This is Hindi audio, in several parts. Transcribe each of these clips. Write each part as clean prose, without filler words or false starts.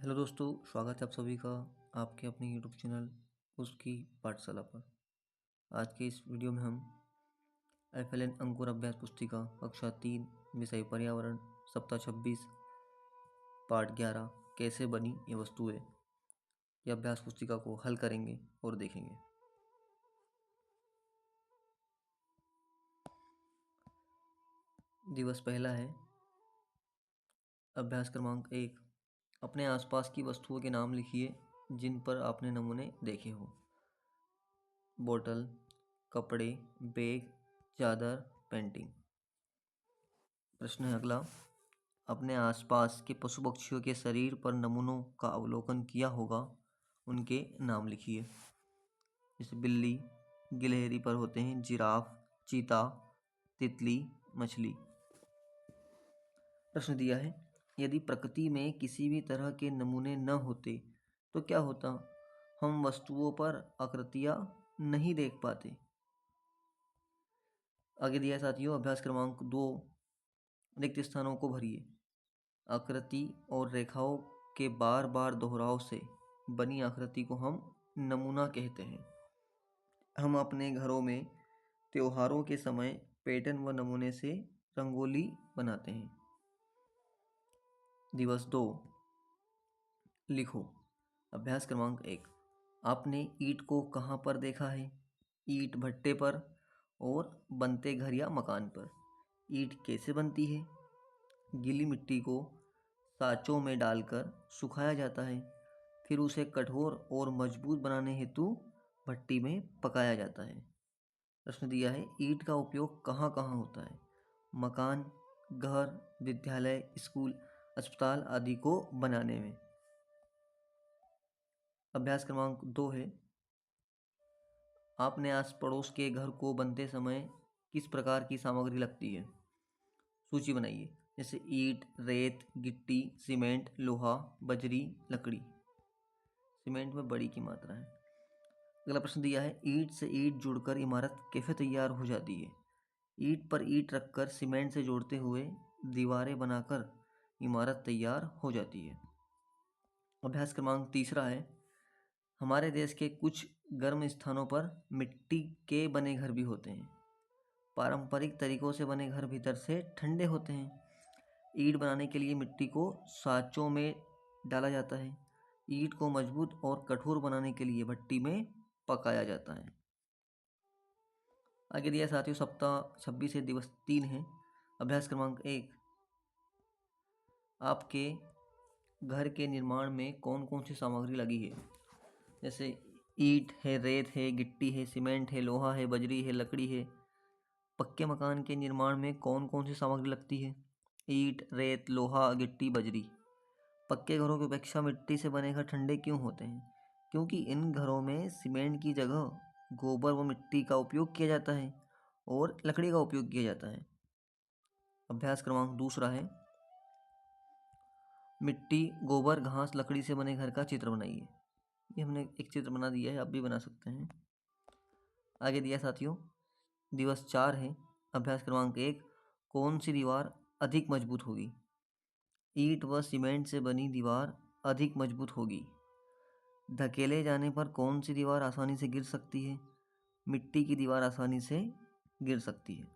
हेलो दोस्तों, स्वागत है आप सभी का आपके अपने यूट्यूब चैनल उसकी पाठशाला पर। आज के इस वीडियो में हम एफएलएन अंकुर अभ्यास पुस्तिका कक्षा 3 विषय पर्यावरण सप्ताह 26 पाठ 11 कैसे बनी ये वस्तुएं ये अभ्यास पुस्तिका को हल करेंगे और देखेंगे। दिवस पहला है अभ्यास क्रमांक 1। अपने आसपास की वस्तुओं के नाम लिखिए जिन पर आपने नमूने देखे हो। बोतल, कपड़े, बैग, चादर, पेंटिंग। प्रश्न है अगला, अपने आसपास के पशु पक्षियों के शरीर पर नमूनों का अवलोकन किया होगा, उनके नाम लिखिए। जैसे बिल्ली, गिलहरी पर होते हैं जिराफ, चीता, तितली, मछली। प्रश्न दिया है, यदि प्रकृति में किसी भी तरह के नमूने न होते तो क्या होता? हम वस्तुओं पर आकृतियां नहीं देख पाते। आगे दिया साथियों, अभ्यास क्रमांक 2, रिक्त स्थानों को भरिए। आकृति और रेखाओं के बार बार दोहराव से बनी आकृति को हम नमूना कहते हैं। हम अपने घरों में त्योहारों के समय पैटर्न व नमूने से रंगोली बनाते हैं। दिवस 2, लिखो। अभ्यास क्रमांक 1, आपने ईंट को कहाँ पर देखा है? ईंट भट्टे पर और बनते घर या मकान पर। ईंट कैसे बनती है? गीली मिट्टी को साँचों में डालकर सुखाया जाता है, फिर उसे कठोर और मजबूत बनाने हेतु भट्टी में पकाया जाता है। प्रश्न दिया है, ईंट का उपयोग कहाँ कहाँ होता है? मकान, घर, विद्यालय, स्कूल, अस्पताल आदि को बनाने में। अभ्यास क्रमांक 2 है, आपने आस पड़ोस के घर को बनते समय किस प्रकार की सामग्री लगती है? सूची बनाइए। जैसे ईंट, रेत, गिट्टी, सीमेंट, लोहा, बजरी, लकड़ी। सीमेंट में बड़ी की मात्रा है। अगला प्रश्न दिया है, ईंट से ईंट जुड़कर इमारत कैसे तैयार हो जाती है? ईंट पर ईंट रखकर सीमेंट से जोड़ते हुए दीवारें बनाकर इमारत तैयार हो जाती है। अभ्यास क्रमांक 3 है, हमारे देश के कुछ गर्म स्थानों पर मिट्टी के बने घर भी होते हैं। पारंपरिक तरीकों से बने घर भीतर से ठंडे होते हैं। ईंट बनाने के लिए मिट्टी को साँचों में डाला जाता है। ईंट को मजबूत और कठोर बनाने के लिए भट्टी में पकाया जाता है। आगे दिया साथियों, सप्ताह 26 से दिवस 3 है। अभ्यास क्रमांक 1, आपके घर के निर्माण में कौन कौन सी सामग्री लगी है? जैसे ईंट है, रेत है, गिट्टी है, सीमेंट है, लोहा है, बजरी है, लकड़ी है। पक्के मकान के निर्माण में कौन कौन सी सामग्री लगती है? ईंट, रेत, लोहा, गिट्टी, बजरी। पक्के घरों की अपेक्षा मिट्टी से बने घर ठंडे क्यों होते हैं? क्योंकि इन घरों में सीमेंट की जगह गोबर व मिट्टी का उपयोग किया जाता है और लकड़ी का उपयोग किया जाता है। अभ्यास क्रमांक 2 है, मिट्टी, गोबर, घास, लकड़ी से बने घर का चित्र बनाइए। ये हमने एक चित्र बना दिया है, आप भी बना सकते हैं। आगे दिया साथियों, दिवस 4 है। अभ्यास क्रमांक 1, कौन सी दीवार अधिक मजबूत होगी? ईंट व सीमेंट से बनी दीवार अधिक मजबूत होगी। धकेले जाने पर कौन सी दीवार आसानी से गिर सकती है? मिट्टी की दीवार आसानी से गिर सकती है।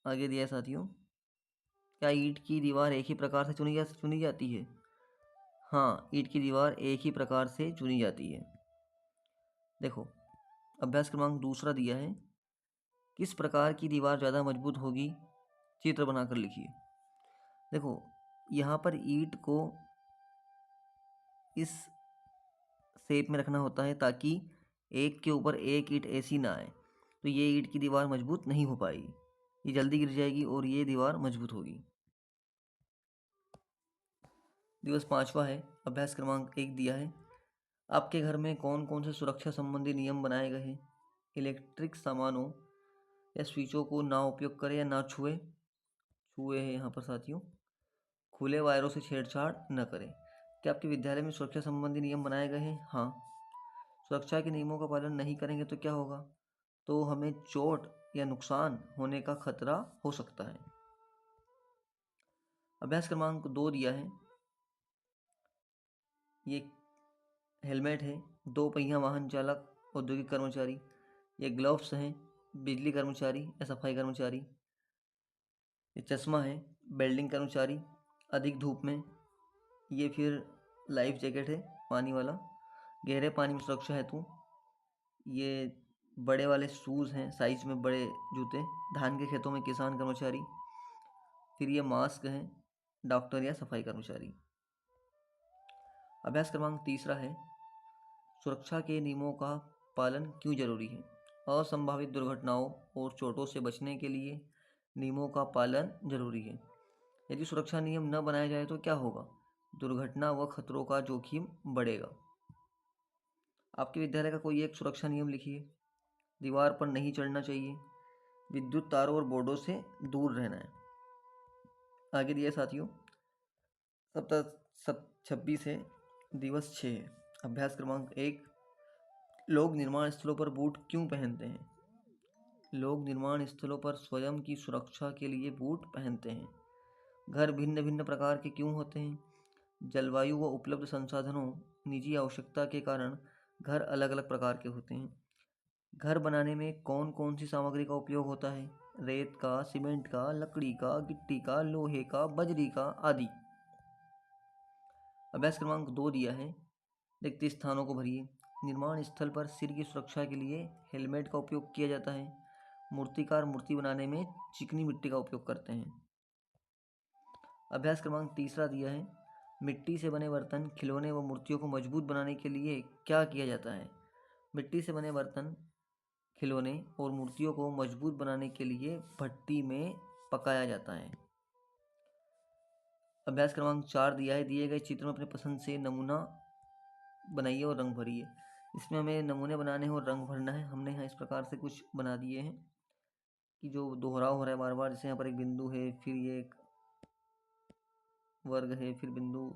आगे दिया साथियों, क्या ईंट की दीवार एक ही प्रकार से चुनी जाती है? हाँ, ईंट की दीवार एक ही प्रकार से चुनी जाती है। देखो, अभ्यास क्रमांक 2 दिया है, किस प्रकार की दीवार ज़्यादा मजबूत होगी? चित्र बनाकर लिखिए। देखो, यहाँ पर ईंट को इस शेप में रखना होता है ताकि एक के ऊपर एक ईंट ऐसी ना आए, तो ये ईंट की दीवार मजबूत नहीं हो पाएगी, ये जल्दी गिर जाएगी और ये दीवार मजबूत होगी। दिवस 5 है। अभ्यास क्रमांक 1 दिया है, आपके घर में कौन कौन से सुरक्षा संबंधी नियम बनाए गए हैं? इलेक्ट्रिक सामानों या स्विचों को ना उपयोग करें या ना छुए हैं यहाँ पर साथियों। खुले वायरों से छेड़छाड़ न करें। क्या आपके विद्यालय में सुरक्षा संबंधी नियम बनाए गए हैं? हाँ। सुरक्षा के नियमों का पालन नहीं करेंगे तो क्या होगा? तो हमें चोट या नुकसान होने का खतरा हो सकता है। अभ्यास क्रमांक 2 दिया है, ये हेलमेट है। दो पहिया वाहन चालक, औद्योगिक कर्मचारी। ये ग्लव्स हैं, बिजली कर्मचारी या सफाई कर्मचारी। ये चश्मा है, वेल्डिंग कर्मचारी, अधिक धूप में। ये फिर लाइफ जैकेट है, पानी वाला, गहरे पानी में सुरक्षा हेतु। ये बड़े वाले शूज़ हैं, साइज में बड़े जूते, धान के खेतों में किसान कर्मचारी। फिर ये मास्क हैं, डॉक्टर या सफाई कर्मचारी। अभ्यास क्रमांक तीसरा है, सुरक्षा के नियमों का पालन क्यों जरूरी है। असंभावित दुर्घटनाओं और चोटों से बचने के लिए नियमों का पालन जरूरी है। यदि सुरक्षा नियम न बनाए जाए तो क्या होगा? दुर्घटना व खतरों का जोखिम बढ़ेगा। आपके विद्यालय का कोई एक सुरक्षा नियम लिखिए। दीवार पर नहीं चढ़ना चाहिए, विद्युत तारों और बोर्डों से दूर रहना है। आगे दिया साथियों, सप्ताह 26 है, दिवस 6 है। अभ्यास क्रमांक 1, लोग निर्माण स्थलों पर बूट क्यों पहनते हैं? लोग निर्माण स्थलों पर स्वयं की सुरक्षा के लिए बूट पहनते हैं। घर भिन्न भिन्न प्रकार के क्यों होते हैं? जलवायु व उपलब्ध संसाधनों, निजी आवश्यकता के कारण घर अलग अलग प्रकार के होते हैं। घर बनाने में कौन कौन सी सामग्री का उपयोग होता है? रेत का, सीमेंट का, लकड़ी का, गिट्टी का, लोहे का, बजरी का आदि। अभ्यास क्रमांक 2 दिया है, रिक्त स्थानों को भरिए। निर्माण स्थल पर सिर की सुरक्षा के लिए हेलमेट का उपयोग किया जाता है। मूर्तिकार मूर्ति बनाने में चिकनी मिट्टी का उपयोग करते हैं। अभ्यास क्रमांक तीसरा दिया है, मिट्टी से बने बर्तन, खिलौने व मूर्तियों को मजबूत बनाने के लिए क्या किया जाता है? मिट्टी से बने बर्तन, खिलौने और मूर्तियों को मजबूत बनाने के लिए भट्टी में पकाया जाता है। अभ्यास क्रमांक 4 दिया है, दिए गए चित्र में अपने पसंद से नमूना बनाइए और रंग भरिए। इसमें हमें नमूने बनाने हैं और रंग भरना है। हमने यहाँ इस प्रकार से कुछ बना दिए हैं कि जो दोहराव हो रहा है बार बार। जैसे यहाँ पर एक बिंदु है, फिर ये एक वर्ग है, फिर बिंदु।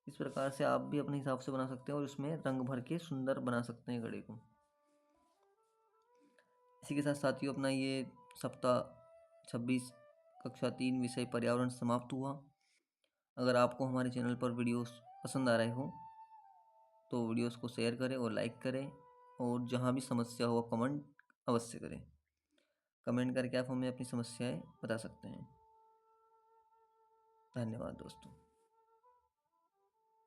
इस प्रकार से आप भी अपने हिसाब से बना सकते हैं और इसमें रंग भर के सुंदर बना सकते हैं घड़े को। इसी के साथ साथियों अपना ये सप्ताह 26 कक्षा 3 विषय पर्यावरण समाप्त हुआ। अगर आपको हमारे चैनल पर वीडियोस पसंद आ रहे हो तो वीडियोस को शेयर करें और लाइक करें, और जहाँ भी समस्या हो कमेंट अवश्य करें। कमेंट करके आप हमें अपनी समस्याएं बता सकते हैं। धन्यवाद दोस्तों।